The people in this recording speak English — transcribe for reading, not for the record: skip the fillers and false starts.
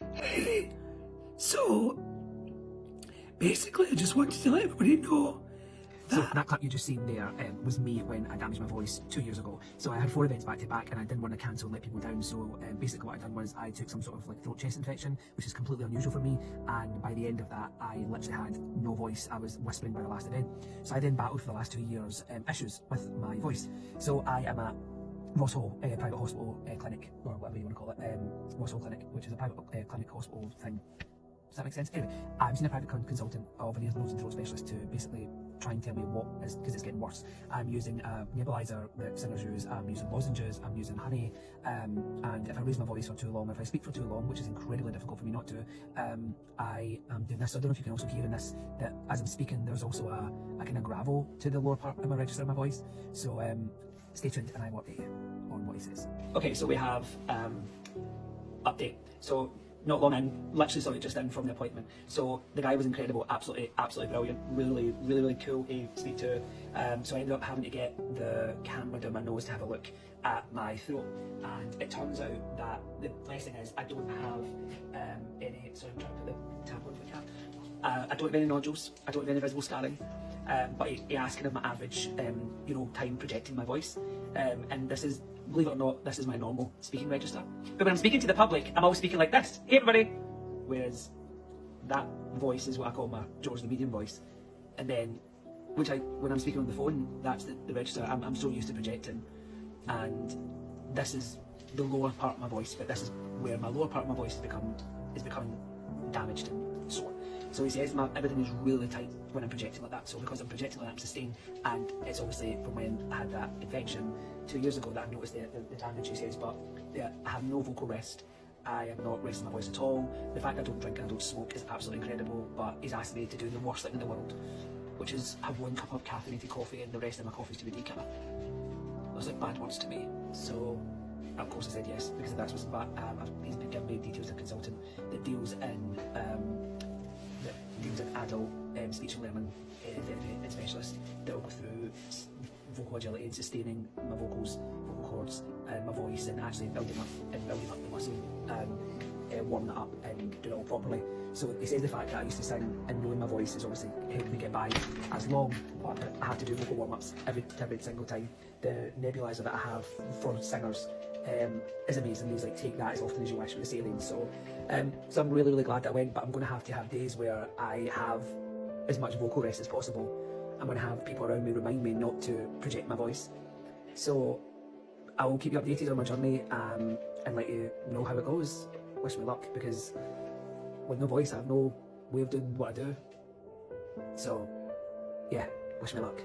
Hey, so basically, I just wanted to let everybody know So that. that clip you just seen there was me when I damaged my voice 2 years ago. So I had 4 events back to back and I didn't want to cancel and let people down. So basically what I done was I took some sort of like throat chest infection, which is completely unusual for me. And by the end of that, I literally had no voice. I was whispering by the last event. So I then battled for the last 2 years issues with my voice. So I am at Ross Hall, private hospital clinic, or whatever you want to call it, Ross Hall Clinic, which is a private clinic hospital thing. Does that make sense? Anyway, I'm seeing a private consultant of an ear, nose and throat specialist to basically try and tell me what is, because it's getting worse. I'm using a nebulizer that singers use, I'm using lozenges, I'm using honey, and if I raise my voice for too long, if I speak for too long, which is incredibly difficult for me not to, I am doing this. So I don't know if you can also hear in this, that as I'm speaking, there's also a kind of gravel to the lower part of my register of my voice. So stay tuned and I will update you on what he says. Okay, so we have update. So not long in, literally saw it just in from the appointment. So the guy was incredible, absolutely brilliant, really cool to speak to. So I ended up having to get the camera down my nose to have a look at my throat, and it turns out that the blessing is I don't have any. Sorry, I'm trying to put the tap on for the cap. I don't have any nodules. I don't have any visible scarring. But he asked kind of my average, time projecting my voice, and this is, believe it or not, this is my normal speaking register. But when I'm speaking to the public, I'm always speaking like this. Hey everybody! Whereas that voice is what I call my George the Medium voice. And then, when I'm speaking on the phone, that's the register. I'm so used to projecting. And this is the lower part of my voice, but this is where my lower part of my voice is becoming damaged and sore. So he says everything is really tight when I'm projecting like that. So because I'm projecting like that, I'm sustained, and it's obviously from when I had that infection 2 years ago that I noticed the damage, he says. But yeah, I have no vocal rest. I am not resting my voice at all. The fact I don't drink and I don't smoke is absolutely incredible, but he's asked me to do the worst thing in the world, which is have 1 cup of caffeinated coffee and the rest of my coffee is to be decaf. Those are like bad words to me. So of course I said yes, because that's what's bad. He's been giving me details of a consultant that deals in adult speech and learning therapy and specialist that will go through vocal agility and sustaining my vocals, vocal cords, and my voice, and actually building up the muscle, warming it up and doing it all properly. So he says the fact that I used to sing and knowing my voice is obviously helped me get by as long, but I have to do vocal warm-ups every single time. The nebulizer that I have for singers is amazing. He's like, take that as often as you wish with the saline. So I'm really glad that I went, but I'm going to have days where I have as much vocal rest as possible. I'm going to have people around me remind me not to project my voice. So I will keep you updated on my journey and let you know how it goes. Wish me luck, because with no voice I have no way of doing what I do. So yeah, wish me luck.